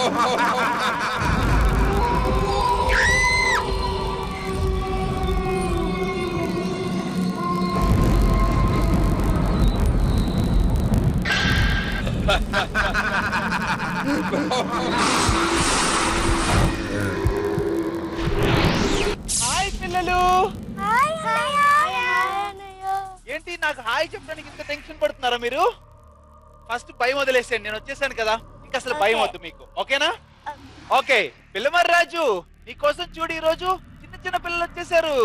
Hi పిల్లలు. ఏంటి నాకు హాయ్ చెప్పడానికి ఇంత టెన్షన్ పడుతున్నారా మీరు? ఫస్ట్ భయం వదిలేసేయండి, నేను వచ్చేసాను కదా, ఇంకా అసలు భయం వద్దు మీకు. ఓకేనా? ఓకే పిల్లమర్రి రాజు, నీకోసం చూడు ఈ రోజు చిన్న చిన్న పిల్లలు వచ్చేసారు.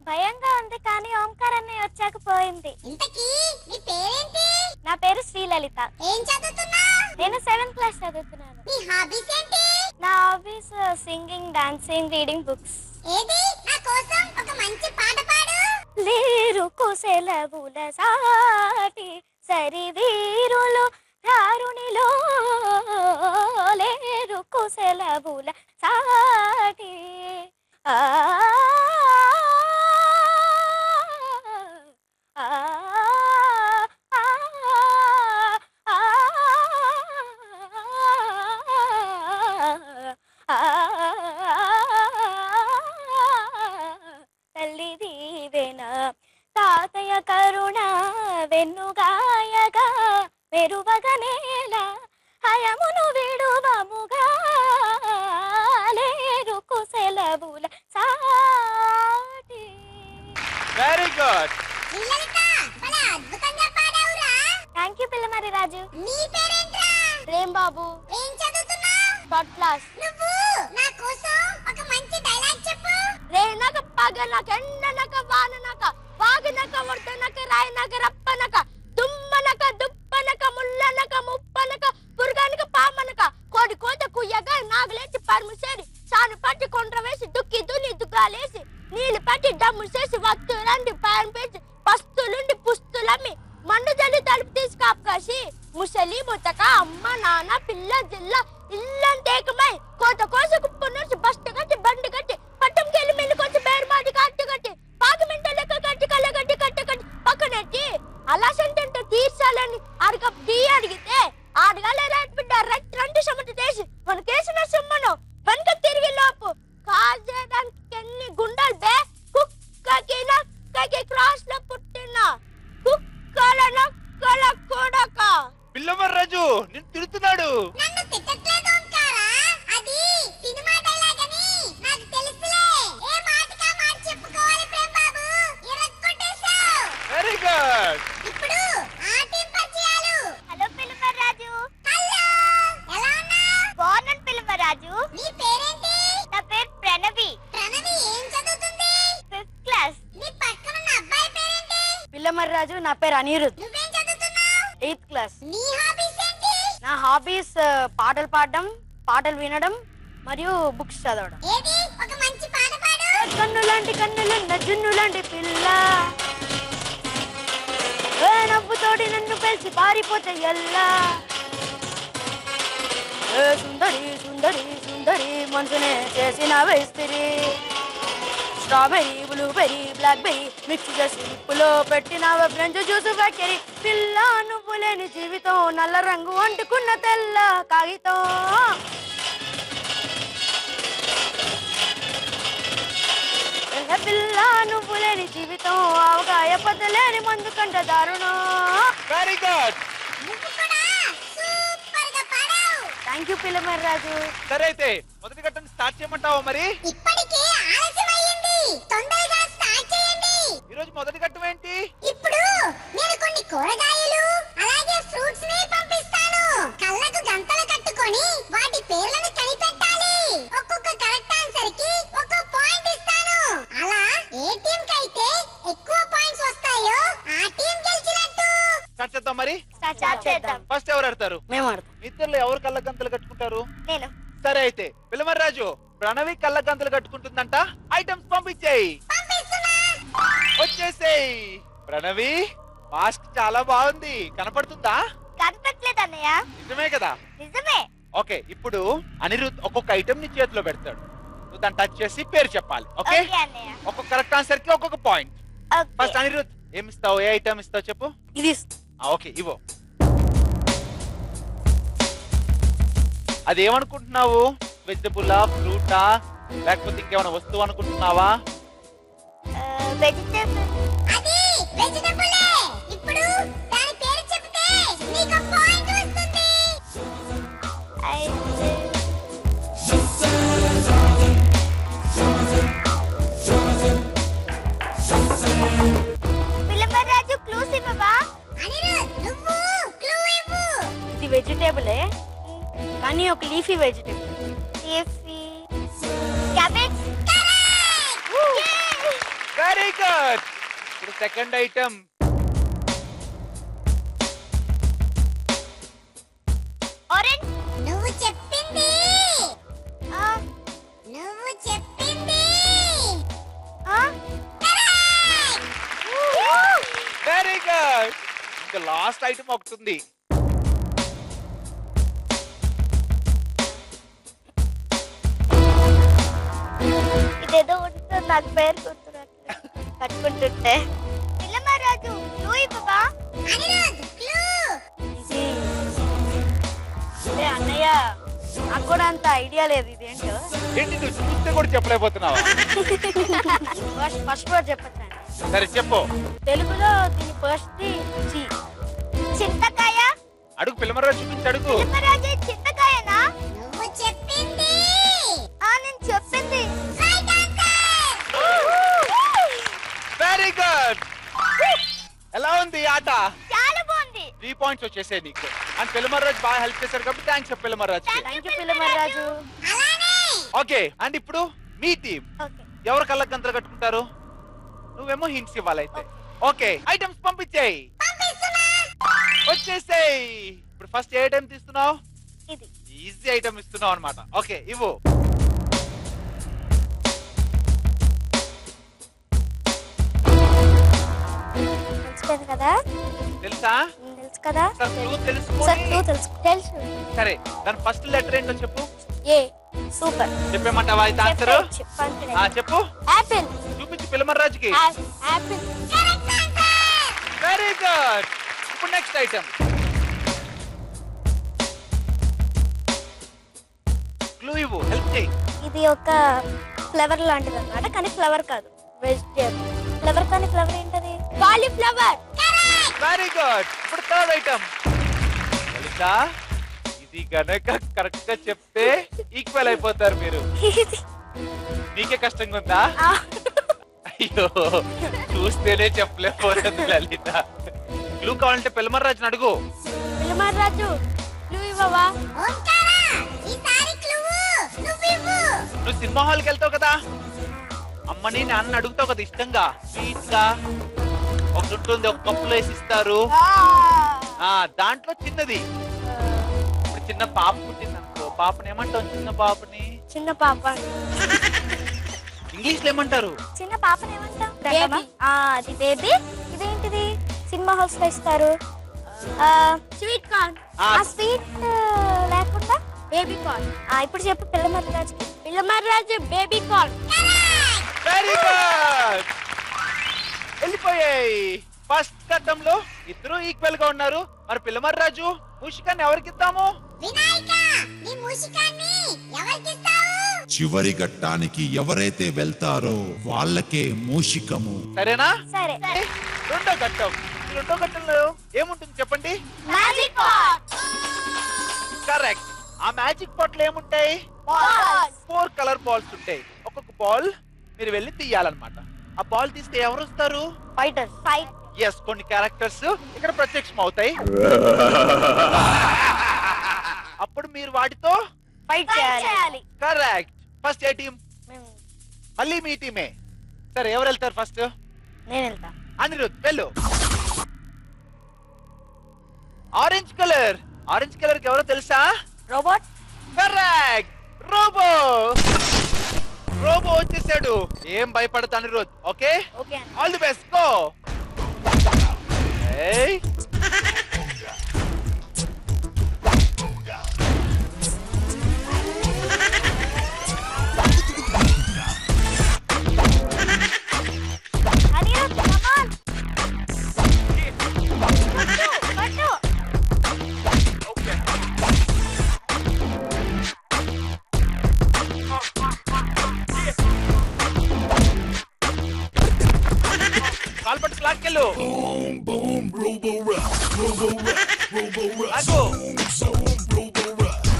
భయంగా ఉంది కానీ ఓంకార్ అన్నయ్య వచ్చాక పోయింది. ఇంతకీ నీ పేరేంటి? నా పేరు శ్రీలలిత. ఏం చదువుతున్నావు? నేను 7th క్లాస్ చదువుతున్నాను. నీ హాబీస్ ఏంటి? నా hobbies singing, dancing, reading books. ఏది నా కోసం ఒక మంచి పాట పాడు. లేరు కుశలవుల సాటి సరి వీరులు దారుణిలో, లేరు కుశలవుల సాటి. తల్లి దీవెన తాతయ్య కరుణ వెన్నుగాయగా మెరువగనేల హయమును విడువముగా, లేరు కుశలవుల సాటి. Very good. Thank you Pillamarri Raju. నీ పేరేంట్రా? ప్రేమ్ బాబు. ఏం చదువుతున్నావు? 3rd class. నువ్వు నా కోసం ఒక మంచి డైలాగ్ చెప్పు. రేనక పగనక ఎండనక వాననక వాగనక వడనక రాయనక రప్పనక దుమ్మనక దుప్పనక ముల్లనక ముప్పనక పురుగానక పామనక కోడి కోత కుయ్యగా నాగలేసి పర్ముసేరి సాను పట్టి కొండ్ర వేసి దుక్కి దుని దుగ్గాలేసి నీళ్లు పట్టి డమ్ము చేసి వత్తు రండి పాయం పెంచి పస్తులుండి పుస్తులమ్మి మండు జల్లి తలుపు తీసి కాపుకాసి ముసలి ముతక అమ్మ నాన్న పిల్ల జిల్ల ఇల్లంతేకమై కోత కోస కుప్పు నుంచి బస్త కట్టి బండి కట్టి పట్టంకి వెళ్ళి మెల్లి కొంచెం బేరుమాటి కట్టు కట్టి పాకమింట లెక్క కట్టి కళ్ళగడ్డి కట్ట కట్టి పక్కనెట్టి అలా సెంటెంట్ తీర్చాలని అడగ టీ అడిగితే ఆడగాలే రైట్ బిడ్డ రెట్ రెండు సమట చేసి మన కేసిన సొమ్మను వెనక తిరిగి లోపు కాల్ చేయడానికి ఎన్ని గుండెలు బే కుక్కకి నక్కకి క్రాస్ లో పుట్టిన కుక్కల నక్కల కొడక. పిల్లమర్రి రాజు నిన్ను తిడుతున్నాడు. నన్ను తిట్టట్లేదు ఓంకారా, అది సినిమా డైలాగ్ అని నాకు తెలుసులే. ఏ మాటకా మాట చెప్పుకోవాలి ప్రేమ్ బాబు, ఇరక్కొట్టేశావు. Very good. ఇప్పుడు ఆ టీం పరిచయాలు. హలో పిల్లమర్రి రాజు. హలో, ఎలా ఉన్నావ్? బాగున్నాను పిల్లమర్రి రాజు. నీ పేరేంటి? నా పేరు ప్రణవి. ప్రణవి ఏం చదువుతుంది? 5th class. నీ పక్కన ఉన్న అబ్బాయి పేరేంటి? పిల్లమర్రి రాజు. నా పేరు అనిరుద్. నువ్వేం చదువుతున్నావ్? 8th class. నీ హాబీస్ ఏంటి? నా హాబీస్ పాటలు పాడడం, పాటలు వినడం మరియు బుక్స్ చదవడం. ఏది ఒక మంచి పాట పాడు. కన్నులాంటి కన్నులున్న జున్నులాంటి పిల్ల, నవ్వుతోటి నన్ను పెంచి పారిపోతే ఎల్లా, సుందరి సుందరి సుందరి మనసునే చేసిన వేస్తిరి, strawberry blueberry black berry mix చేసి ఉప్పులో పెట్టిన ఫ్రెంచ్ జ్యూస్ ఫ్యాక్టరీ. పిల్ల నువ్వు లేని జీవితం నల్ల రంగు అంటుకున్న తెల్ల కాగితం. పిల్ల నువ్వు లేని జీవితం అవగాయ పద్దలేని మందు కంట దారుణం. Very good. నువ్వు కూడా సూపర్ గా పాడావు. థ్యాంక్ యూ పిల్లమర్రి రాజు. సరే అయితే మొదటి ఘట్టం స్టార్ట్ చేయమంటావా మరి? ఇప్పటికే ఆలస్యమైంది, తొందరగా స్టార్ట్ చేయండి. ఈ రోజు మొదటి ఘట్టం ఏంటి? ఇప్పుడు నేను కొన్ని కూరగాయలు అలాగే ఫ్రూట్స్ ని పంపిస్తాను. కళ్ళకు గంతలు కట్టుకొని వాటి పేర్లను కనిపెట్టాలి. ఒక్కొక్క కరెక్ట్ ఆన్సర్ కి ఒక పాయింట్ ఇస్తాను. అలా ఏ టీం కైతే ఎక్కువ పాయింట్స్ వస్తాయో ఆ టీం గెలిచినట్టు. స్టార్ట్ చేద్దాం మరి. స్టార్ట్ చేద్దాం. ఫస్ట్ ఎవరు ఆడతారు? మేము ఆడతాం. ఇద్దరులో ఎవరు కళ్ళ గంతలు కట్టుకుంటారు? నేను. సరే అయితే పిల్లమర్రి రాజు, ప్రణవి కళ్ళ గంతలు కట్టుకుంటుందంట. ఐటమ్స్ పంపించేయి. పంపిస్తున్నా. వచ్చేసేయ్. ప్రణవి మాస్క్ చాలా బాగుంది, కనపడుతుందా? కనిపెట్టలేదు అన్నయ్య. నిజమే కదా? నిజమే. ఓకే, ఇప్పుడు అనిరుద్ ఒక్కొక్క ఐటమ్ ని చేతిలో పెడతాడు. నువ్వు దాన్ని టచ్ చేసి పేరు చెప్పాలి. ఓకే, ఓకే అన్నయ్య. ఒక్కొక్క కరెక్ట్ ఆన్సర్ కి ఒక్కొక్క పాయింట్. ఫస్ట్ అనిరుద్ ఏమిస్తావు, ఏ ఐటమ్ ఇస్తావు చెప్పు. ఇది ఓకే ఇవ్వు. అది ఏమనుకుంటున్నావు, వెజిటబులా ఫ్రూటా లేకపోతే ఇంకేమైనా వస్తువు అనుకుంటున్నావా? వెజిటబుల్. అది వెజిటబులే. ఇప్పుడు దాని పేరు చెప్తే నీకు పాయింట్ వస్తుంది. పిల్లమరాజు క్లూస్ ఇవ్వవా? అనిరుద్ నువ్వు క్లూ ఇవ్వు. ఇది వెజిటేబులే కానీ ఒక leafy vegetable. Leafy cabbage. Very good. ఇప్పుడు సెకండ్ ఐటమ్. ఆరెంజ్. నువ్వు చెప్పింది. Very good. ఇంకా లాస్ట్ ఐటమ్ ఒకటి ఉంది. ఇదేదో ఉంటుంది, నాకు పేరు గుర్తురాట్లేదు. కట్టుకుంటుంటే. పిల్లమరాజు క్లూ ఇవ్వవా? అనిరుద్ క్లూ. అంటే అన్నయ్య నాకు కూడా అంత ఐడియా లేదు ఇదేంటో. ఏంటి నువ్వు చూస్తే కూడా చెప్పలేకపోతున్నావా? ఫస్ట్ వర్డ్ చెప్పండి. సరే చెప్పు. తెలుగులో దీని ఫస్ట్ చి. చింతకాయ. అడుగు పిల్లమరాజు, చూపించి అడుగు. పిల్లమరాజు చింతకాయనా? నువ్వు చెప్పింది. నేను చెప్పింది. Very good. ఎలా ఉంది ఆట? చాలా బాగుంది. 3 పాయింట్స్ వచ్చేసాయి నీకు. అండ్ పిల్లమరాజు బాగా హెల్ప్ చేశారు కాబట్టి థ్యాంక్స్ చెప్పు Pillamaraju. Thank you Pillamaraju. Okay and ఇప్పుడు మీ టీం ఓకే. ఎవరు కళ్ళకి గంతలు కట్టుకుంటారు? నువ్వేమో హింట్స్ ఇవ్వాలైతే. ఓకే ఐటమ్స్ పంపించేయి. వచ్చేసేయ్. ఇప్పుడు ఫస్ట్ ఏ ఐటమ్ తీస్తున్నావు? ఇది ఈజీ ఐటమ్ ఇస్తున్నావు అన్నమాట. ఓకే ఇవ్వు. తెలిసిపోయింది కదా? తెలుసా? తెలుసు కదా? సార్ క్లూ సార్ తెలుసుకోండి. నువ్వు తెలుసు. సరే దాని ఫస్ట్ లెటర్ ఏంటో చెప్పు. ఏ. సూపర్. చెప్పేమంటావా అయితే ఆన్సర్? చెప్పు. యాపిల్. చూపించు పిల్లమరాజుకి. యాపిల్. Very good. ఇప్పుడు నెక్స్ట్ ఐటమ్. క్లూ ఇవ్వు, హెల్ప్ చేయి. ఇది ఒక ఫ్లవర్ లాంటిది అన్నమాట, కానీ ఫ్లవర్ కాదు, వెజిటేబుల్. ఫ్లవర్ కానీ ఫ్లవర్ ఏంటది? కాలీఫ్లవర్. Very good. ఇప్పుడు థర్డ్ ఐటమ్. తెలుసా? ఇది గనక కరెక్ట్ గా చెప్తే ఈక్వల్ అయిపోతారు మీరు. నీకే కష్టంగా ఉందా? అయ్యో చూస్తేనే చెప్పలేకపోతుంది లలిత. క్లూ కావాలంటే పిల్లమరాజుని అడుగు. పిల్లమరాజు క్లూ ఇవ్వవా? నువ్వు సినిమా హాల్కి వెళ్తావు కదా, అమ్మని నాన్న అడుగుతావు కదా ఇష్టంగా. స్వీట్ గా ఒకటి ఉంటుంది, ఒక కప్పులో వేసి ఇస్తారు. దాంట్లో చిన్నది. ఇప్పుడు చిన్న పాప పుట్టింది అనుకో, పాపని ఏమంటావు? చిన్న పాపని చిన్న పాప. ఇంగ్లీష్ లో ఏమంటారు? చిన్న పాపని ఏమంటాం? అది బేబీ. ఇదేంటిది సినిమా హౌస్ లో ఇస్తారు? Sweet corn. స్వీట్ లేకుండా బేబీ కార్న్. ఇప్పుడు చెప్పు పిల్లమర్రాజుకి. పిల్లమర్రాజు బేబీ కార్న్. Very good. వెళ్ళిపోయాయి. ఫస్ట్ ఘట్టంలో ఇద్దరు ఈక్వల్ గా ఉన్నారు. మరి పిల్లమర్రాజు మూషికాన్ని ఎవరికి ఇద్దాము? చివరి ఘట్టానికి ఎవరైతే వెళ్తారో వాళ్ళకే మూషికము. సరేనా? సరే. రెండో ఘట్టం. రెండో ఘట్టంలో ఏముంటుంది చెప్పండి? Magic pot. కరెక్ట్. ఆ మ్యాజిక్ పాట్ లో ఏముంటాయి? 4 కలర్ బాల్స్ ఉంటాయి. ఒక్కొక్క బాల్ మీరు వెళ్ళి తీయాలన్నమాట. ఆ బాల్ తీస్తే ఎవరు వస్తారు? ఫైటర్స్. ఎస్, కొన్ని క్యారెక్టర్స్ ఇక్కడ ప్రత్యక్షం అవుతాయి. అప్పుడు మీరు వాటితో ఫైట్ చేయాలి. కరెక్ట్. ఫస్ట్ ఏ టీం? మళ్ళీ మీ టీమే. సరే ఎవరు వెళ్తారు ఫస్ట్? నేను వెళ్తా. అనిరుద్ వెళ్ళు. Orange colour. ఆరెంజ్ కలర్ కి ఎవరో తెలుసా? రోబోట్. కరెక్ట్. రోబో. రోబో వచ్చేసాడు. ఏం భయపడతా Anirudh. Okay okay. All the best. Go. ఏయ్ అనిరుద్ వెళ్ళు. ఆగు.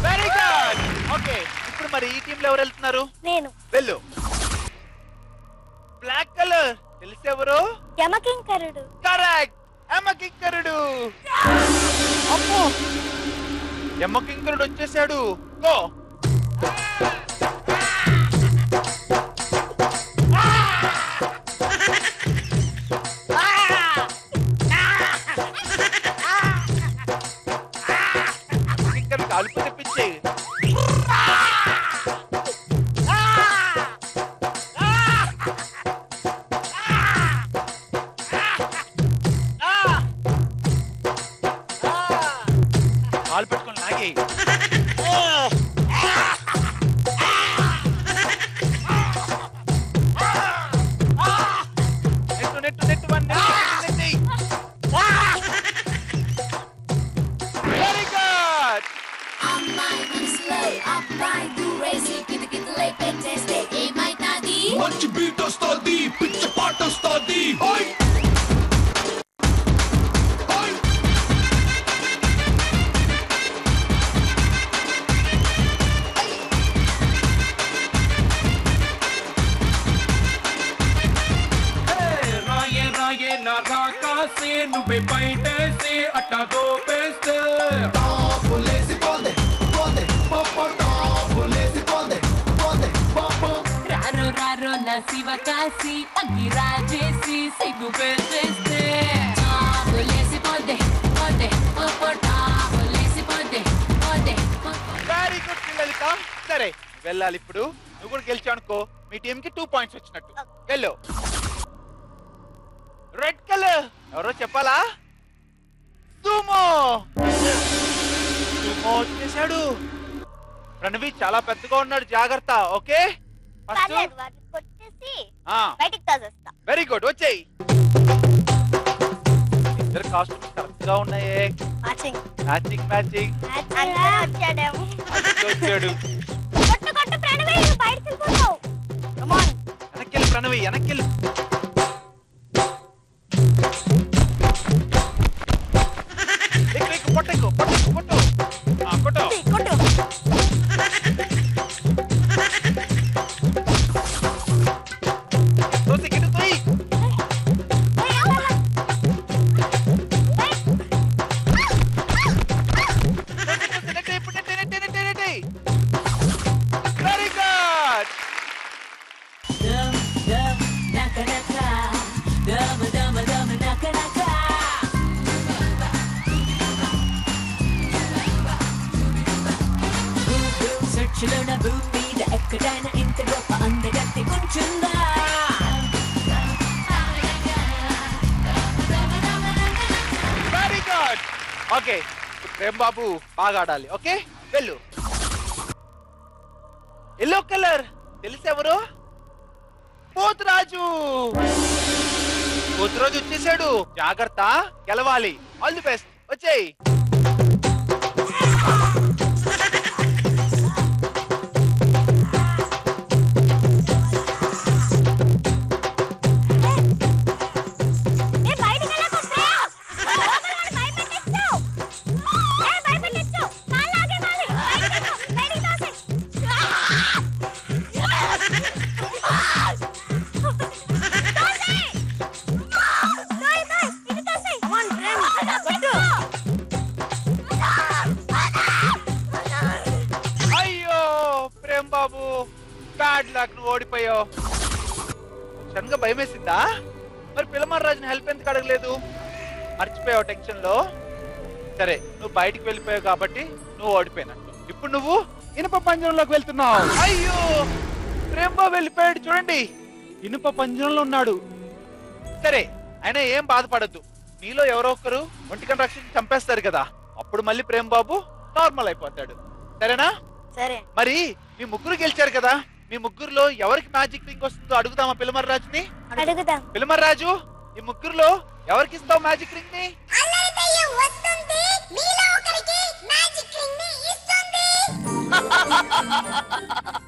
Very good. ఓకే, ఇప్పుడు మరి ఈ టీంలో ఎవరు వెళ్తున్నారు? నేను. వెళ్ళు. బ్లాక్ కలర్ తెలిసెవరు? యమకింకరుడు. కరెక్ట్, యమకింకరుడు. అమ్మో, యమకింకరుడు వచ్చేసాడు. గో. కాలుపు తెప్పించే. కాలు పెట్టుకొని లాగే. నెట్టు నెట్టు నెట్టు వెరీ గుడ్. మంచి బీట్ వస్తుంది, పిచ్చ పాట వస్తుంది. రాయే రాయే నా రాకాసే నువ్వే బయటేసి అట్టా దోపేస్తే రారో రారో నా శివ కాసి అగ్గి రాజేసి సిగ్గు పెట్టేస్తే వెరీ గుడ్ పిల్లలక. సరే వెళ్ళాలి. ఇప్పుడు నువ్వు కూడా గెలిచావు అనుకో, మీ టీం కి 2 పాయింట్స్ వచ్చినట్టు. వెళ్ళు. రెడ్ కలర్ ఎవరో చెప్పాలా? సుమో. సుమో వచ్చేసాడు. రణవి చాలా పెద్దగా ఉన్నాడు, జాగ్రత్త. ఓకే, పర్లేదు, వాటిని కొట్టేసి బయటికి తోసేస్తా. వెరీ గుడ్, వచ్చేయి. ఇద్దరు కాస్ట్యూమ్స్ కరెక్ట్ గా ఉన్నాయే. Matching matching matching. అన్నా వచ్చాడేమో. వచ్చాడు. కొట్టు కొట్టు ప్రణవి, నువ్వు బయటికి వెళ్ళిపోతావు. Come on. వెనక్కి ప్రణవి, వెనక్కి. కొట్టు కొట్టు కొట్టు కొట్టు కొట్టు. తోసి గిట్టు తోయి. Very good. ఎక్కడైనా ఇంత గొప్ప అందగత్తి కూర్చుందా? Very good. ఓకే, ప్రేమ్ బాబు బాగా ఆడాలి. ఓకే, వెళ్ళు. ఎల్లో కలర్ తెలిసెవరు? పోతురాజు. పోతురాజు వచ్చేసాడు, జాగ్రత్త, గెలవాలి. All the best. వచ్చేయి. బాబు, బ్యాడ్ లక్, నువ్వు ఓడిపోయావు. సడన్గా భయం వేసిందా? మరి పిల్లమార రాజుని హెల్ప్ ఎందుకు అడగలేదు? మర్చిపోయావు టెన్షన్ లో. సరే, నువ్వు బయటికి వెళ్ళిపోయావు కాబట్టి నువ్వు ఓడిపోయినట్టు. ఇప్పుడు నువ్వు ఇనుప పంజరంలోకి వెళ్తున్నావు. అయ్యో, ప్రేమ్ బాబు వెళ్ళిపోయాడు. చూడండి, ఇనుప పంజరంలో ఉన్నాడు. సరే, అయినా ఏం బాధపడద్దు. నీలో ఎవరో ఒకరు ఒంటికం రక్షించి చంపేస్తారు కదా, అప్పుడు మళ్ళీ ప్రేమ్ బాబు నార్మల్ అయిపోతాడు. సరేనా? సరే. మరి మీ ముగ్గురు గెలిచారు కదా, మీ ముగ్గురులో ఎవరికి మ్యాజిక్ రింగ్ వస్తుందో అడుగుదామా పిల్లమర్ రాజుని? అడుగుదాం. పిల్లమర్ రాజు, ఈ ముగ్గురులో ఎవరికి ఇస్తావు మ్యాజిక్ రింగ్ ని?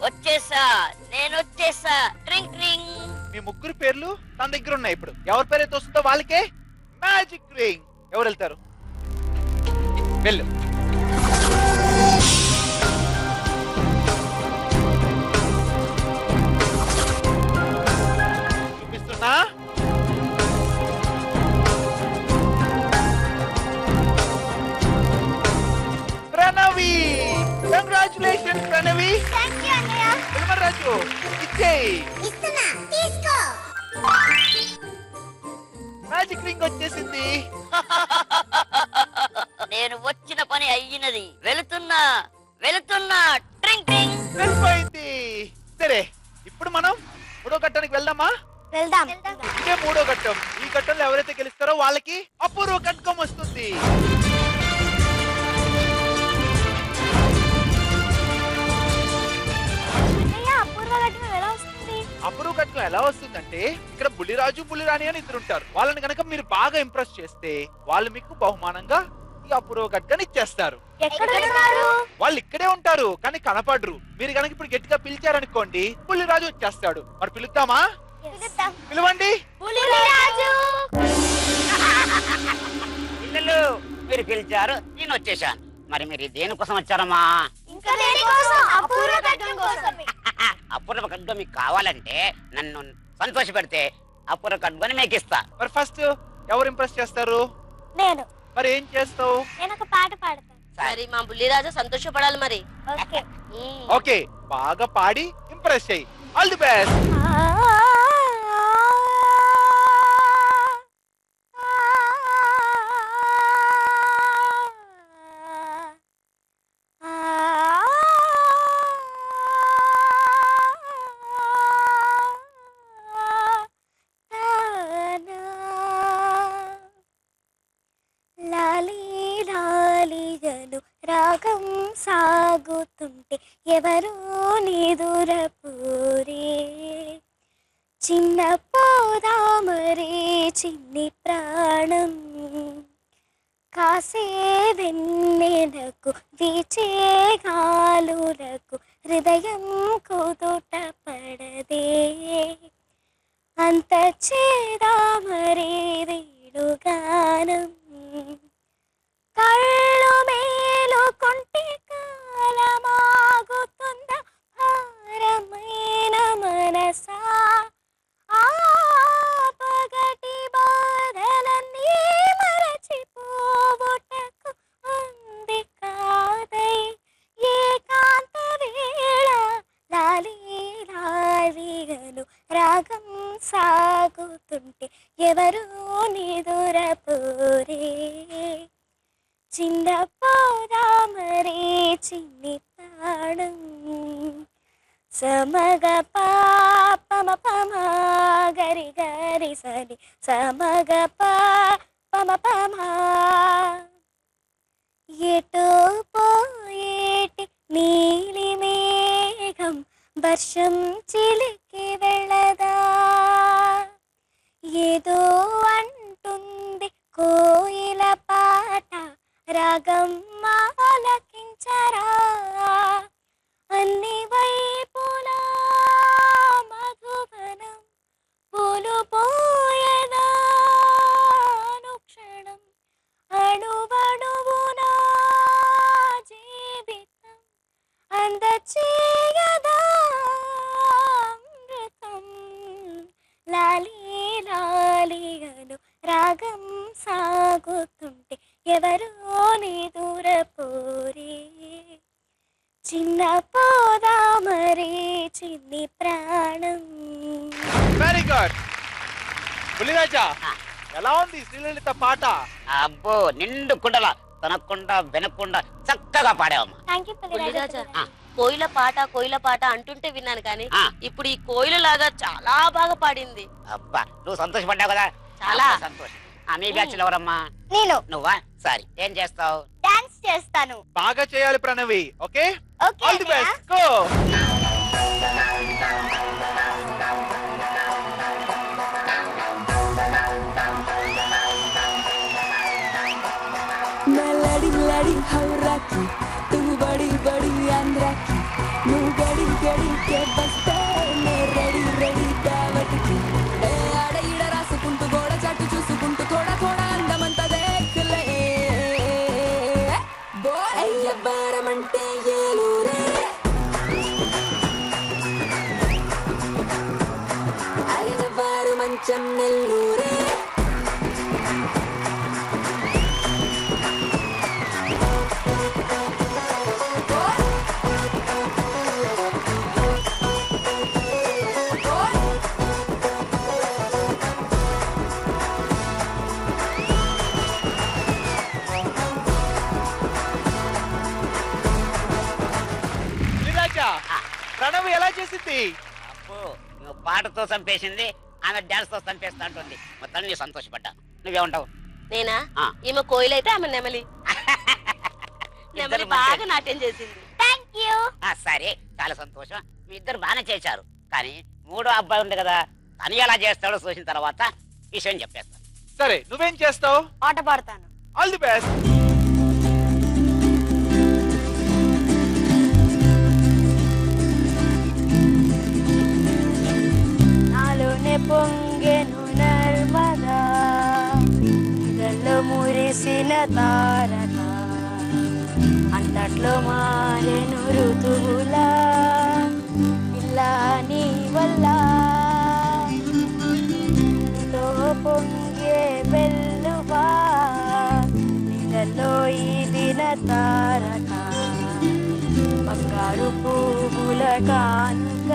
వచ్చేసా, నేను వచ్చేసా. Ring ring. మీ ముగ్గురు పేర్లు తన దగ్గర ఉన్నాయి. ఇప్పుడు ఎవరి పేరు అయితే వస్తుందో వాళ్ళకే మ్యాజిక్ రింగ్. ఎవరు వెళ్తారు? వెళ్ళు. చూపిస్తున్నా. ప్రణవి, కంగ్రాచులేషన్స్ ప్రణవి. థాంక్యూ అన్నయ్య. రాజు ఇచ్చేయి. ఇస్తున్నా, తీసుకో. మ్యాజిక్ రింగ్ వచ్చేసింది. నేను వచ్చిన పని అయ్యినది. వెళుతున్నా వెళుతున్నా. ట్రింగ్ ట్రింగ్. వెళ్ళిపోయింది. సరే, ఇప్పుడు మనం మూడో ఘట్టానికి వెళ్దామా? వెళ్దాం. ఇదే మూడో ఘట్టం. ఈ ఘట్టంలో ఎవరైతే గెలుస్తారో వాళ్ళకి అపూర్వ కట్కం వస్తుంది. అపూర్వ కట్కం ఎలా వస్తుందంటే, ఇక్కడ బుల్లిరాజు బుల్లిరాణి అని ఇద్దరు ఉంటారు. వాళ్ళని కనుక మీరు బాగా ఇంప్రెస్ చేస్తే వాళ్ళు మీకు బహుమానంగా ఈ అపూర్వ కట్కని ఇచ్చేస్తారు. వాళ్ళు ఇక్కడే ఉంటారు కానీ కనపడరు. మీరు కనుక ఇప్పుడు గట్టిగా పిలిచారనుకోండి, బుల్లిరాజు వచ్చేస్తాడు. మరి పిలుద్దామా? పిలవండి. పిల్లలు, మీరు పిలిచారు, నేను వచ్చేసాను. మరి మీరు దేనికోసం వచ్చారమ్మా? అపూర్వ ఖడ్గం మీకు కావాలంటే నన్ను సంతోష పెడితే అపూర్వ ఖడ్గాని మీకు ఇస్తా. మరి ఫస్ట్ ఎవరు ఇంప్రెస్ చేస్తారు? నేను. మరి ఏం చేస్తావు? నేను ఒక పాట పాడతాను. సరే, మా బుల్లిరాజు సంతోషపడాలి మరి. ఓకే. ఓకే, బాగా పాడి ఇంప్రెస్ చేయి. All the best. రాగం సాగుతుంటే ఎవరో నిదురపోరే, చిన్న పోదామరే చిన్ని ప్రాణం, కాసే వెన్నెలకు వీచే గాలులకు హృదయం కుదుట పడదే, అంత చేదామరే వేణుగానం, కళ్ళు మేలుకుంటే కాలమాగుతుంద భారమైన మనసా, ఆ పగటి బాధలన్నీ మరచిపోవుటకు ఉంది కాదై ఏకాంత వేళ, లాలి లాలిగను రాగం సాగుతుంటే ఎవరో నిదురపోరే, చిన్న పోదామరే చిన్ని ప్రాణం, సమగ పాపమ పమ గరి గరి సరి సమగ పాపమ పమ, ఎటో పోయేటి నీలి మేఘం వర్షం చిలికి వెళ్ళదా, ఏదో అంటుంది కోయిల పాట రాగం ఆలకించరా, అన్ని వైపులా మధువనం పూలు పోయనా అనుక్షణం, అణువణువునా జీవితం అందచేయదా అమృతం, లాలి లాలిగను రాగం సాగుతుంటే ఎవరో నిదురపోరే, చిన్న పోదామరే చిన్ని ప్రాణం. Very good. బుల్లిరాజా, ఎలా ఉంది శ్రీలలిత పాట? అబ్బో, నిండు కుండల తనకుండా వినకుండా చక్కగా పాడావమ్మా. థాంక్యూ బుల్లిరాజా, కోయిల పాట అంటుంటే విన్నాను కానీ ఇప్పుడు ఈ కోయిల లాగా చాలా బాగా పాడింది. అబ్బా, నువ్వు సంతోషపడ్డావు కదా, చాలా సంతోషం. మీ బ్యాచ్ ఎవరమ్మా? నేను. నువ్వా? సరే, ఏం చేస్తావు? డాన్స్ చేస్తాను. బాగా చేయాలి Pranavi. Okay, okay all the best. Go. मैं लड़ी लड़ी हवरा की, तू बड़ी बड़ी आंध्रा की, नू गड़ी गड़ी के बस्ते में रेडी रेडी दावत की. అంటే ఏలూరే అలవారు మంచం నెల్లూరే గిరిరాజా ప్రణవ్ ఎలా చేసింది? అప్పు నువ్వు పాటతో చంపేసింది, ఆమె డాన్స్ తో చంపేస్తా అంటుంది. మొత్తం నీ సంతోషపడ్డా. నువ్వేమంటావు? నేనా ఆ. ఈమె కోయిల్ అయితే ఆమె నెమలి. నెమలి బాగా నాట్యం చేసింది. Thank you. సరే, చాలా సంతోషం. మీ ఇద్దరు బాగానే చేశారు. కానీ మూడో అబ్బాయి ఉంది కదా, తను ఎలా చేస్తాడో చూసిన తర్వాత విషయం చెప్పేస్తా. సరే, నువ్వేం చేస్తావు? పాట పాడతాను. All the best. నాలోనే పొంగెను నర్మదా, ఇదల్లో మురిసిన తారక, అంతట్లో మారెను ఋతువులా, ఇలా నీ వల్ల నీలో పొంగే వెల్లువా, నీళ్ళలో ఈదిన తారక, బంగారు పువ్వుల కానుక,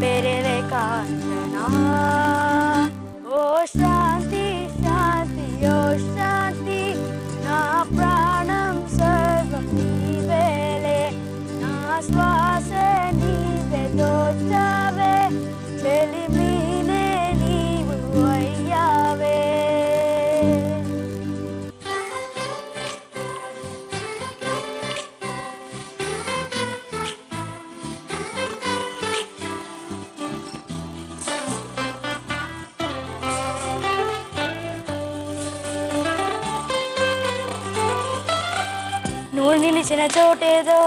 పెరవే కాంచనా. ఓ శాంతి శాంతి ఓ శాంతి, నా ప్రాణం సర్వం నీవేలే, నా శ్వాస నీవే దోచావే, చెలిమీనే నీవు అయ్యావే. నువ్వు నిలిచిన చోటేదో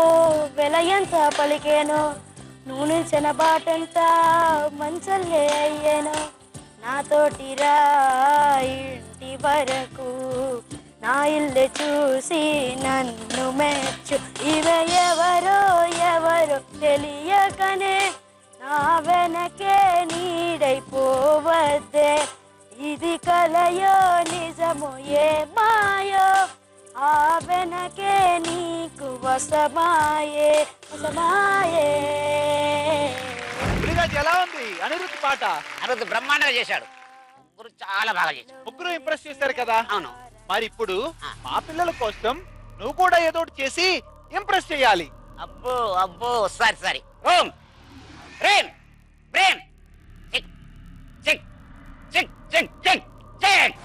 వెలయంత పలికేనో, నువ్వు నిలిచిన బాటంత మంచల్లే అయ్యేనో, నాతోటి రా ఇంటి వరకు, నా ఇల్లు చూసి నన్ను మెచ్చు. ఇవే ఎవరో ఎవరో తెలియకనే నా వెనకే నీడైపోవద్దే, ఇది కలయో నిజమో ఏ మాయో, ఆ వెనకే నీకు వసమాయే వసమాయే. గిరిరాజ్ ఎలా ఉంది అనిరుద్ధ్ పాట? అనిరుద్ధ్ బ్రహ్మాండంగా చేశాడు. ముగ్గురు చాలా బాగా చేశాడు. ముగ్గురు ఇంప్రెస్ చేశారు కదా. అవును. మరి ఇప్పుడు మా పిల్లల కోసం నువ్వు కూడా ఏదో ఒకటి చేసి ఇంప్రెస్ చేయాలి. అబ్బో అబ్బో, సరే ఓం ప్రేమ్ ప్రేమ్ చిక్ చిక్ చిక్ చిక్ చిక్ చిక్.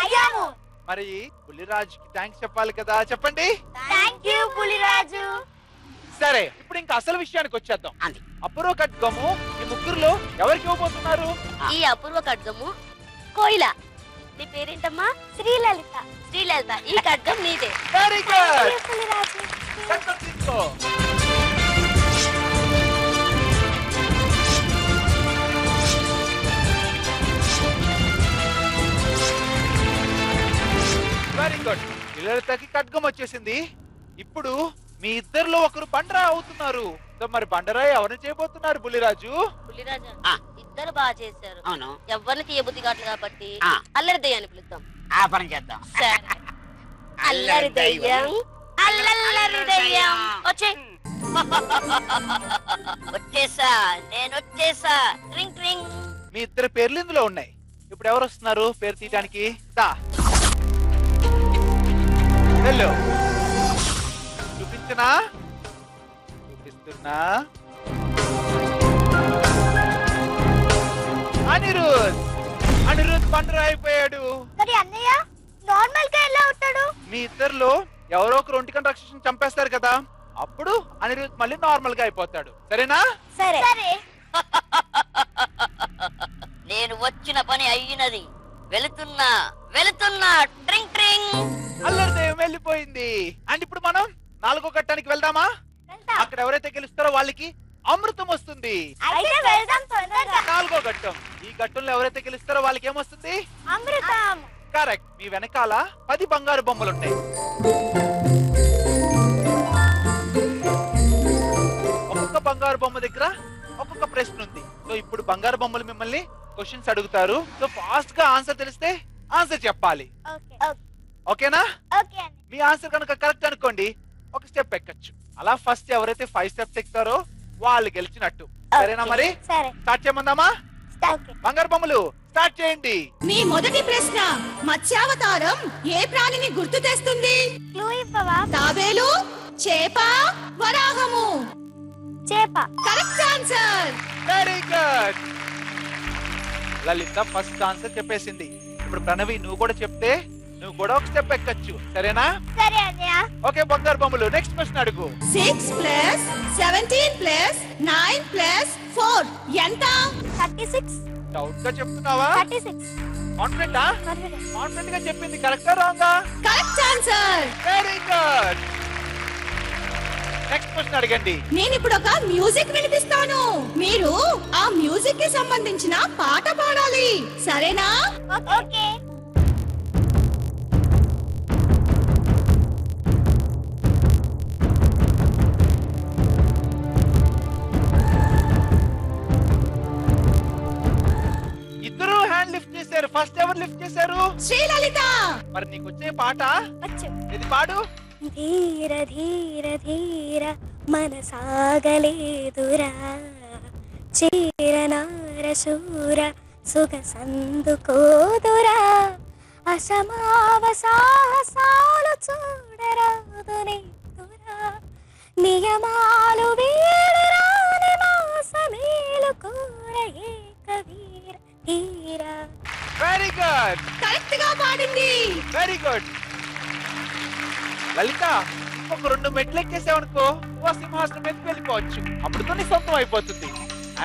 అయ్యాము. మరి పులిరాజుకి థ్యాంక్స్ చెప్పాలి కదా, చెప్పండి. థాంక్యూ పులిరాజు. సరే, ఇప్పుడు ఇంకా అసలు విషయానికి వచ్చేద్దాం. అంది. అపూర్వ ఖడ్గము ఈ ముగ్గురులో ఎవరికి ఇవ్వబోతున్నారు? ఈ అపూర్వ ఖడ్గము కోయిల. నీ పేరేంటమ్మా? శ్రీలలిత. శ్రీలలిత. ఈ ఖడ్గం నీదే. Very good. పులిరాజు. ఖడ్గం తీసుకో. Very good. లలితకి ఖడ్గం వచ్చేసింది. ఇప్పుడు మీ ఇద్దరిలో ఒకరు బండరా అవుతున్నారు. సో మరి బండరా ఎవరిని చేయబోతున్నారు బుల్లిరాజు? పులిరాజా ఆ. ఇద్దరు బాగా చేశారు. అవును, ఎవరిని తీయబుద్ధి కావట్లేదు కాబట్టి ఆ. అల్లరి దయ్యాన్ని పిలుద్దాం. ఆ పని చేద్దాం. సరే. అల్లరి దయ్యం, అల్లరి దయ్యం వచ్చే. వచ్చేసా, నేను వచ్చేసా. ట్రింగ్ ట్రింగ్. మీ ఇద్దరు పేర్లు ఇందులో ఉన్నాయి. ఇప్పుడు ఎవరు వస్తున్నారు పేరు తీయడానికి? దా హలో, చూపించనా? చూపిస్తున్నా. అనిరుద్. అనిరుద్ బండరా అయిపోయాడు. మరి అన్నయ్య నార్మల్ గా ఎలా అవుతాడు? మీ ఇద్దరిలో ఎవరో ఒకరు ఒంటికంట రాక్షసుని చంపేస్తారు కదా, అప్పుడు అనిరుద్ మళ్ళీ నార్మల్ గా అయిపోతాడు. సరేనా? సరే. నేను వచ్చిన పని అయ్యినది. వెళుతున్నా, వెళుతున్నా. ట్రింగ్ ట్రింగ్. అల్లరి దయ్యం వెళ్ళిపోయింది. అండ్ ఇప్పుడు మనం 4వ ఘట్టానికి వెళ్దామా? అక్కడ ఎవరైతే గెలుస్తారో వాళ్ళకి అమృతం వస్తుంది. అయితే వెళ్దాం తొందరగా. 4వ ఘట్టం. ఈ ఘట్టంలో ఎవరైతే గెలుస్తారో వాళ్ళకి ఏమొస్తుంది? అమృతం. కరెక్ట్. మీ వెనకాల 10 బంగారు బొమ్మలు ఉంటాయి. ఒక్కొక్క బంగారు బొమ్మ దగ్గర ఒక్కొక్క ప్రశ్న ఉంది. సో ఇప్పుడు బంగారు బొమ్మలు మిమ్మల్ని క్వశ్చన్స్ అడుగుతారు. సో ఫాస్ట్ గా ఆన్సర్ తెలిస్తే ఆన్సర్ చెప్పాలి. ఓకేనా? ఓకే. మీ ఆన్సర్ కనుక కరెక్ట్ అనుకోండి, ఒక స్టెప్ ఎక్కచ్చు. అలా ఫస్ట్ ఎవరైతే 5 స్టెప్స్ ఎక్కుతారో వాళ్ళు గెలిచినట్టు. సరేనా? మరి సరే. స్టార్ట్ చేయమందామా? ఓకే. బంగారు బొమ్మలు స్టార్ట్ చేయండి. మీ మొదటి ప్రశ్న, మత్స్యావతారం ఏ ప్రాణిని గుర్తు తెస్తుంది? క్లూ ఇవ్వవా? తాబేలు, చేప, వరాహము. చేప. Correct answer. Very good. Lalitha first answer చెప్పేసింది. ఇప్పుడు ప్రణవి నువ్వు కూడా చెప్తే నువ్వు కూడా ఒక స్టెప్ ఎక్కచ్చు. సరేనా? సరే అన్నయ్య. ఓకే బంగారు బొమ్మలు నెక్స్ట్ క్వశ్చన్ అడుగు. 6 + 17 + 9 + 4 ఎంత? 36. డౌట్ గా చెప్తున్నావా? 36. కాన్ఫిడెంటా? కాన్ఫిడెంట్ గా చెప్పింది. కరెక్టా రాంగా? Correct answer. Very good. Next question అడగండి. నేను ఇప్పుడు ఒక మ్యూజిక్ వినిపిస్తాను. మీరు ఆ మ్యూజిక్ కి సంబంధించిన పాట పాడాలి. సరేనా? ఓకే. ఇద్దరు హ్యాండ్ లిఫ్ట్ చేశారు. ఫస్ట్ ఎవరు లిఫ్ట్ చేశారు? శ్రీలలిత. మరి నీకు వచ్చే పాట వచ్చు. ఇది పాడు. ధీర ధీర ధీర మనసాగలేదురా, చీరనార శూర సుగసందుకోదురా, అసమావ సాహసాలు చూడరాదు నెత్తురా, నియమాలు వీడరాని మాసమేలు కూర ఏకవీర ధీర. Very good. కరెక్ట్ గా పాడింది. Very good. లలిత ఒక 2 మెట్లు ఎక్కేసావనుకో ఓ సింహాసనం మీదకి వెళ్ళిపోవచ్చు. అప్పుడు నీ సొంతం అయిపోతుంది.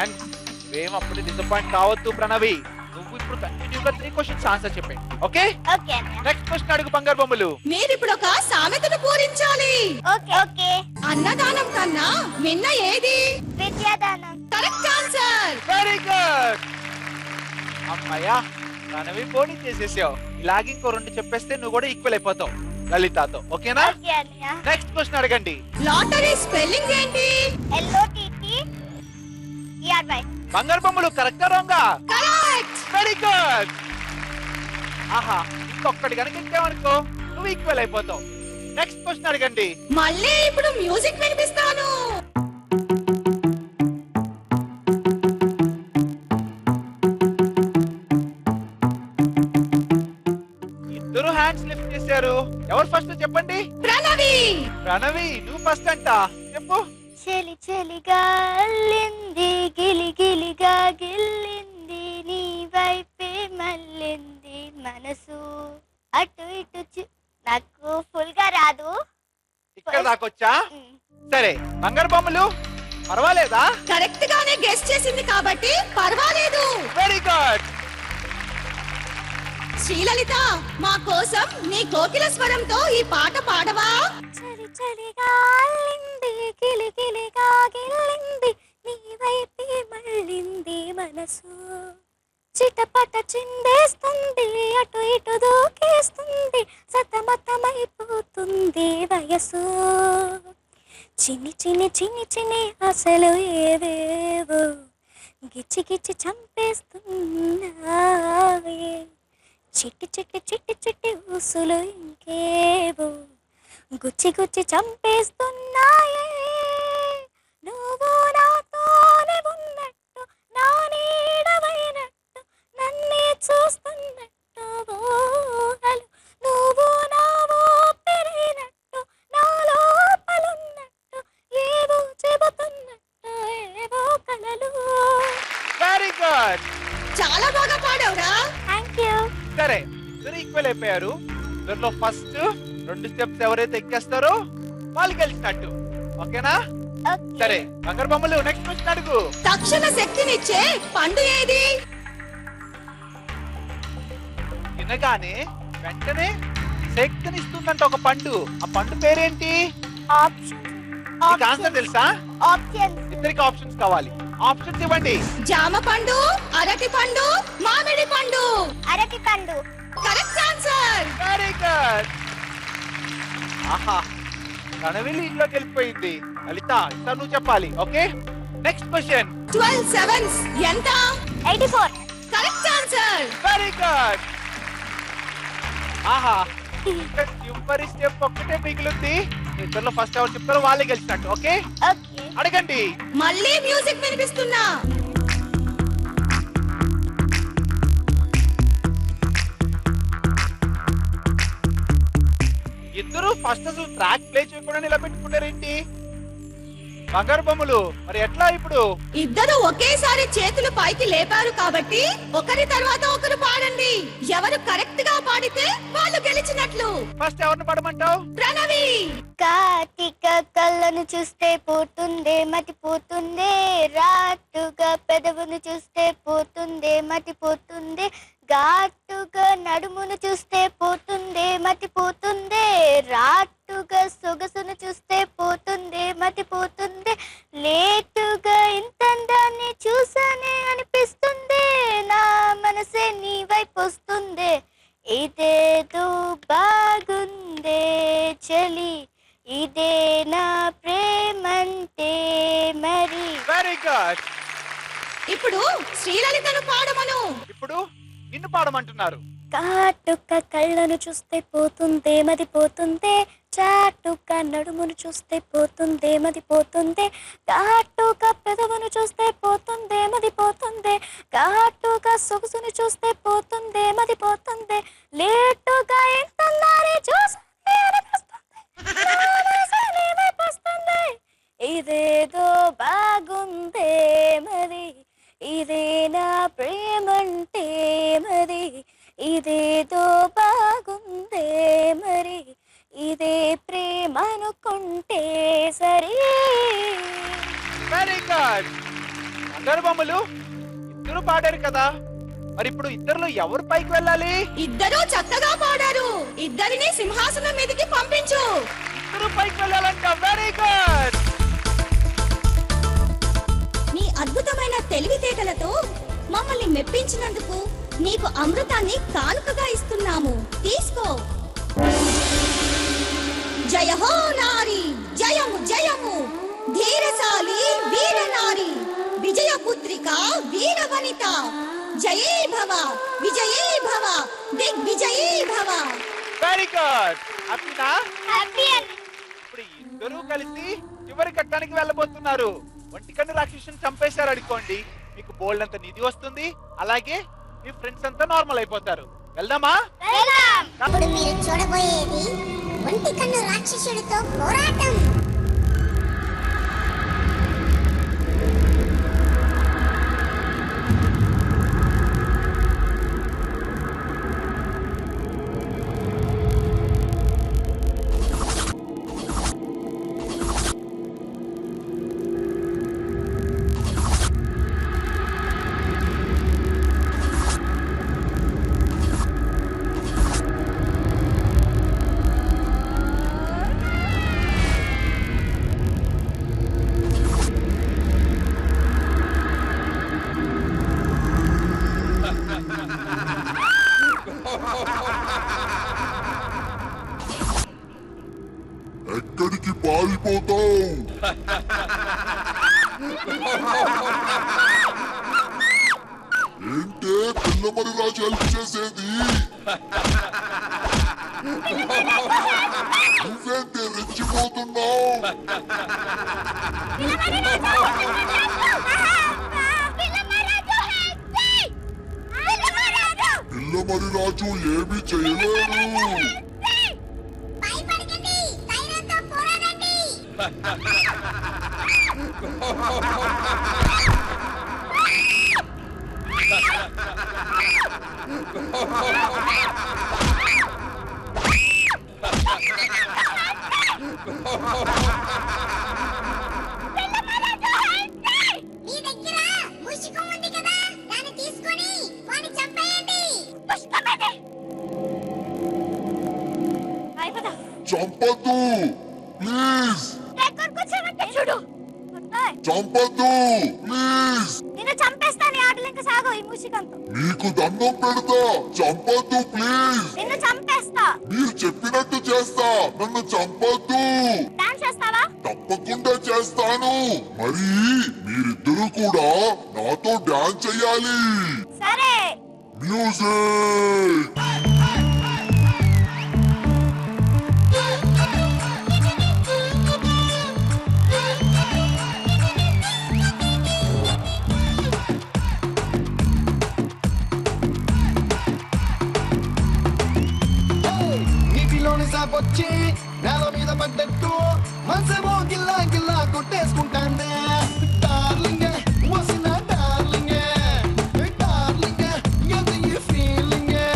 అండ్ నువ్వేం అప్పుడు డిసప్పాయింట్ కావద్దు ప్రణవి. నువ్వు ఇప్పుడు కంటిన్యూగా 3 క్వశ్చన్స్ ఆన్సర్ చెప్పండి. ఓకే? ఓకే అన్నయ్య. నెక్స్ట్ క్వశ్చన్ అడుగు బంగారు బొమ్మలు. మీరు ఇప్పుడు ఒక సామెతను పూరించాలి. ఓకే. ఓకే. అన్నదానం కన్నా మిన్న ఏది? విద్యాదానం. Correct answer. Very good. అమ్మయ్యా ప్రణవి పోనీ చేసేసావు. ఇలాగే ఇంకో 2 చెప్పేస్తే నువ్వు కూడా ఈక్వల్ అయిపోతావు లలితతో. ఓకేనా? ఓకే అన్నయ్య. నెక్స్ట్ క్వశ్చన్ అడగండి. లాటరీ స్పెల్లింగ్ ఏంటి? LOTTERY. బంగారు బొమ్మలు కరెక్టా రాంగా? కరెక్ట్. Very good. ఆహా ఇంకొకటి కనుక ఇచ్చావనుకో నువ్వు ఈక్వల్ అయిపోతావు. నెక్స్ట్ క్వశ్చన్ అడగండి. మళ్ళీ ఇప్పుడు మ్యూజిక్ వినిపిస్తాను. ఇద్దరు హ్యాండ్స్ లిఫ్ట్ చేశారు. ఎవరు ఫస్ట్ చెప్పండి? ప్రణవి. ప్రణవి నువ్వు ఫస్ట్ అంట. చెప్పు. చెలి చెలిగా అల్లింది, గిలి గిలిగా గిల్లింది, నీ వైపే మళ్ళింది మన మనసు అటు ఇటు నాకు ఫుల్ గా రాదు. ఇక్కడ దాకొచ్చా? సరే బంగారు బొమ్మలు పర్వాలేదా? కరెక్ట్ గానే గెస్ చేసింది కాబట్టి పర్వాలేదు. Very good. శ్రీలలిత, మా కోసం నీ కోకిల స్వరంతో ఈ పాట పాడవా? చలి చలిగా అల్లింది, గిలి గిలిగా గిల్లింది, నీ వైపే మళ్ళింది మనసు. చిటపట చిందేస్తుంది, అటు ఇటు దూకేస్తుంది, సతమతమైపోతుంది వయసు. చిన్ని చిన్ని చిన్ని చిన్ని అసలు ఏవేవో గిచ్చి గిచ్చి చంపేస్తున్నాయే. చిట్టి చిట్టి చిట్టి చిట్టి ఊసులు ఇంకేవో గుచ్చి గుచ్చి చంపేస్తున్నాయే. నువ్వు నాతోనే ఉన్నట్టు, నా నీడవైనట్టు, నన్నే చూస్తున్నట్టు ఊహలు. నువ్వు నా ఊపిరైనట్టు, నా లోపలున్నట్టు, ఏవో చెబుతున్నట్టు ఏవో కలలు. Very good. చాలా బాగా పాడావురా. Thank you. సరే ఇద్దరు ఈక్వల్ అయిపోయారు. ఇద్దరులో ఫస్ట్ 2 స్టెప్స్ ఎవరైతే ఎక్కేస్తారో వాళ్ళు గెలిచినట్టు. ఓకేనా? సరే బంగారు బొమ్మలు నెక్స్ట్ క్వశ్చన్ అడుగు. తక్షణ శక్తినిచ్చే పండు ఏది? తినగానే వెంటనే శక్తిని ఇస్తుందంట ఒక పండు. ఆ పండు పేరేంటి? నీకు ఆన్సర్ తెలుసా? ఆప్షన్స్. ఇద్దరికి ఆప్షన్స్ కావాలి. ఆప్షన్స్ ఇవ్వండి. జామ పండు, అరటి పండు, మామిడి పండు. అరటి పండు. Correct answer. Very good. ఆహా కనవిలి ఇంట్లోకి వెళ్ళిపోయింది. లలిత ఇంకా నువ్వు చెప్పాలి. Okay next question. 12 sevens ఎంత? 84. Correct answer. Very good. ఆహా చివరి స్టెప్ ఒక్కటే మిగిలింది. ఇద్దరులో ఫస్ట్ ఎవరు చెప్తారో వాళ్ళే గెలిచినట్టు. Okay okay. అడగండి. మళ్ళీ మ్యూజిక్ వినిపిస్తున్నా. ఇద్దరు ఫస్ట్ అసలు ట్రాక్ ప్లే చేయకుండా నిలబెట్టుకున్నారేంటి? బంగారు బొమ్మలు మరి ఎట్లా ఇప్పుడు? ఇద్దరు ఒకేసారి చేతులు పైకి లేపారు కాబట్టి ఒకరి తర్వాత ఒకరు పాడండి. ఎవరు కరెక్ట్ గా పాడితే వాళ్ళు గెలిచినట్లు. ఫస్ట్ ఎవరిని పడమంటావు? ప్రణవి. కార్తీక కళ్ళను చూస్తే పోతుందే మతిపోతుందే, రాటుగా పెదవును చూస్తే పోతుందే మతిపోతుందే, ఘాటుగా నడుమును చూస్తే పోతుందే మతిపోతుందే, రాటుగా సొగసును చూస్తే పోతుందే మతిపోతుందే, లేటుగా ఇంతందాన్ని చూసానే అనిపిస్తుంది, నా మనసే నీ వైపు వస్తుంది, ఇదేదో బాగుందే చలి, ఇదే నా ప్రేమంటే మరి. Very good. ఇప్పుడు శ్రీలలితను పాడమను. ఇప్పుడు నిన్ను పాడమంటున్నారు. కాటుక కళ్ళను చూస్తే పోతుందే మది పోతుందే, చాటుక నడుమును చూస్తే పోతుందే మది పోతుందే, ఘాటుక పెదవును చూస్తే పోతుందే మది పోతుందే, ఘాటుక సొగసును చూస్తే పోతుందే మది పోతుందే, లేటుగా ఎంతన్నారే చూస్తే అనిపిస్తుంది, ఇదేదో బాగుందే మరి, ఇదే నా ప్రేమంటే మరి, ఇదేదో బాగుందే మరి, ఇదే ప్రేమ అనుకుంటే సరే. Very good. అందరు బొమ్మలు ఇద్దరు పాడారు కదా, మరి ఇప్పుడు ఇద్దరులో ఎవరు పైకి వెళ్ళాలి? ఇద్దరూ చక్కగా పాడారు. ఇద్దరిని సింహాసనం మీదకి పంపించు. ఇద్దరు పైకి వెళ్ళాలంట. Very good. నీ అద్భుతమైన తెలివితేటలతో మమ్మల్ని మెప్పించినందుకు నీకు అమృతాన్ని కానుకగా ఇస్తున్నాము. తీసుకో. జయ హో నారి, జయము జయము, ధీరశాలి వీరనారి, విజయపుత్రిక వీరవనిత, జయే భవ విజయే భవ దిగ్విజయే భవ. Very good. హ్యాపీనా? హ్యాపీ అండి. ఇప్పుడు ఇద్దరు కలిసి చివరి ఘట్టానికి వెళ్ళబోతున్నారు. ఒంటికన్ను రాక్షసుని చంపేశారు అనుకోండి, మీకు బోల్డ్ అంత నిధి వస్తుంది, అలాగే మీ ఫ్రెండ్స్ అంతా నార్మల్ అయిపోతారు. వెళ్దామా? ఇప్పుడు మీరు చూడబోయేది ఒంటికన్ను రాక్షసుడితో పోరాటం. ఎక్కడికి పారిపోతావు? ఏంటే పిల్లమరి రాజు హెల్ప్ చేసేది? నువ్వేంటే రెచ్చిపోతున్నావు? పిల్లమరి రాజు ఏమీ చేయలేరు. చంపద్దు ప్లీజ్. చూడు చంపద్దు ప్లీజ్. నిన్ను చంపేస్తాను. ఆటలు ఇంకా సాగు ఈ మూసికంతో. నీకు దండం పెడతా. చంపద్దు ప్లీజ్. నిన్ను చంపేస్తా. మీరు చెప్పినట్టు చేస్తా. నన్ను చంపద్దు. డాన్స్ చేస్తావా? తప్పకుండా చేస్తాను. మరి మీరిద్దరూ కూడా నాతో డాన్స్ చెయ్యాలి. సరే. మ్యూజిక్. నీటిలోని సాపొచ్చి నేల మీద పడ్డట్టు మనసేమో గిల్లా గిల్లా కొట్టేసుకుంటాందే. డార్లింగే వసిన డార్లింగే, డార్లింగే అది ఈ ఫీలింగే.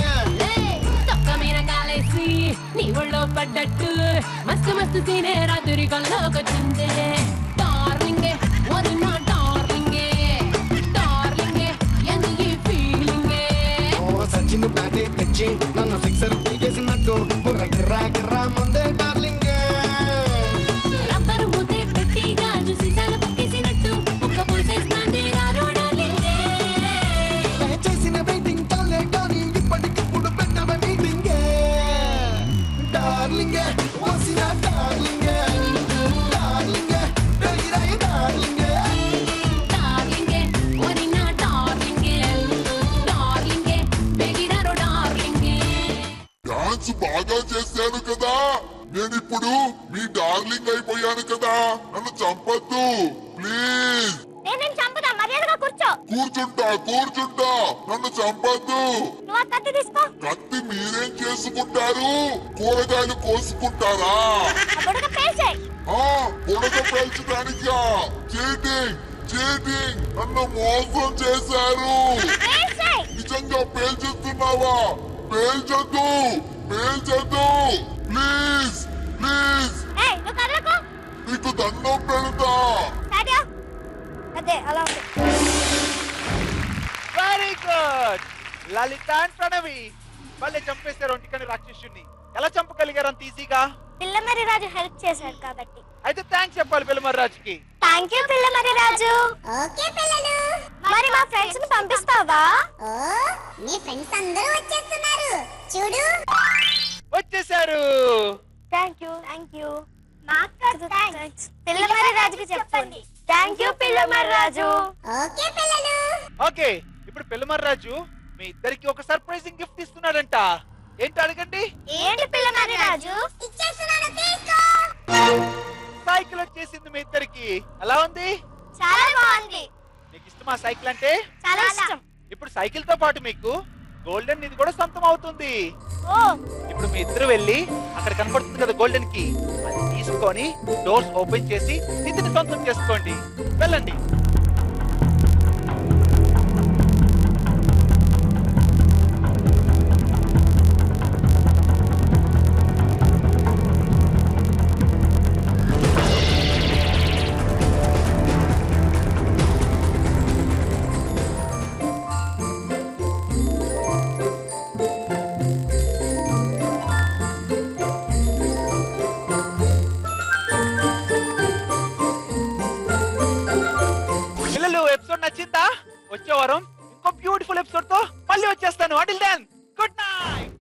తొక్క మీద కాలేసి నీ ఒళ్ళో పడ్డట్టు మస్తు మస్తు తినే రాత్రి కల్లోకొచ్చిందే. డార్లింగే అది నా డార్లింగే, డార్లింగే అది ఈ ఫీలింగే. ఓ సచిన్ బ్యాటే తెచ్చి నన్ను సిక్సర్ తీసేసినట్టు బుర్ర గిర్రా గిర్రా ముందే డార్లింగే. రబ్బరు ముద్దే పెట్టి గాజు సీసాలు పట్టేసినట్టు ఒక్క పోసేస్తాంది రారో డార్లింగే. చేసిన వెయిటింగ్ చాలే కానీ ఇప్పటికిప్పుడు పెట్టవ మీటింగే. డార్లింగే వసిన డార్లింగే, డార్లింగే పెరిగిరాయి డార్లింగే. డార్లింగే ఓరి నా డార్లింగే, డార్లింగే బెగిరారో డార్లింగే. డాన్స్ బాగా చేశాను కదా. నేనిప్పుడు మీ డార్లింగ్ అయిపోయాను కదా. నన్ను చంపద్దు ప్లీజ్. నేను చంపుతా. మర్యాదగా కూర్చో. కూర్చుంటా. నన్ను చంపద్దు. నువ్వు ఆ కత్తి తీసుకో. కత్తి మీరేం చేసుకుంటారు? కూరగాయలు కోసుకుంటారా? బుడగ పేల్చేయ్. బుడగ పేల్చడానికా? చీటింగ్. నన్ను మోసం చేశారు. పేల్చేయ్. నిజంగా పేల్చేస్తున్నావా? పేల్చొద్దు ప్లీజ్. ఏయ్ నువ్వు కదలకు. నీకు దండం పెడతా. సాడియా. అదే అలా ఉంది. Very good. Lalitha and Pranavi వాళ్ళే చంపేశారు ఒంటికని రాక్షసుని. ఎలా చంపగలిగారు అంత ఈజీగా? పిల్లమరి రాజు హెల్ప్ చేశాడు కాబట్టి. అయితే థ్యాంక్స్ చెప్పాలి పిల్లమరి రాజుకి. Thank you Pillamari Raju. Okay పిల్లలు. మరి మా ఫ్రెండ్స్ ని పంపిస్తావా? ఓ నీ ఫ్రెండ్స్ అందరూ వచ్చేస్తున్నారు. చూడు. వచ్చేసారు. Thank you. మాకు థాంక్స్. పిల్లమరి రాజుకి చెప్పండి. Thank you Pillamari Raju. Okay పిల్లలు. ఓకే ఇప్పుడు పిల్లమరి రాజు మీ ఇద్దరికి ఒక సర్ప్రైజింగ్ గిఫ్ట్ ఇస్తున్నాడంట. ఏంటి అడగండి. ఏంటి పిల్లమరి రాజు? ఇచ్చేస్తున్నాను తీసుకో. సైకిల్ వచ్చేసింది మీ ఇద్దరికి. ఎలా ఉంది? చాలా బాగుంది. మీకు ఇష్టమా సైకిల్ అంటే? చాలా ఇష్టం. ఇప్పుడు సైకిల్ తో పాటు మీకు గోల్డెన్ ఇది కూడా సొంతం అవుతుంది. ఓ ఇప్పుడు మీ ఇద్దరు వెళ్ళి అక్కడ కనపడుతుంది కదా గోల్డెన్ కి, అది తీసుకొని డోర్స్ ఓపెన్ చేసి నిధిని సొంతం చేసుకోండి. వెళ్ళండి. నచ్చిందా? వచ్చే వారం ఇంకో బ్యూటిఫుల్ ఎపిసోడ్ తో మళ్ళీ వచ్చేస్తాను. Until then good night.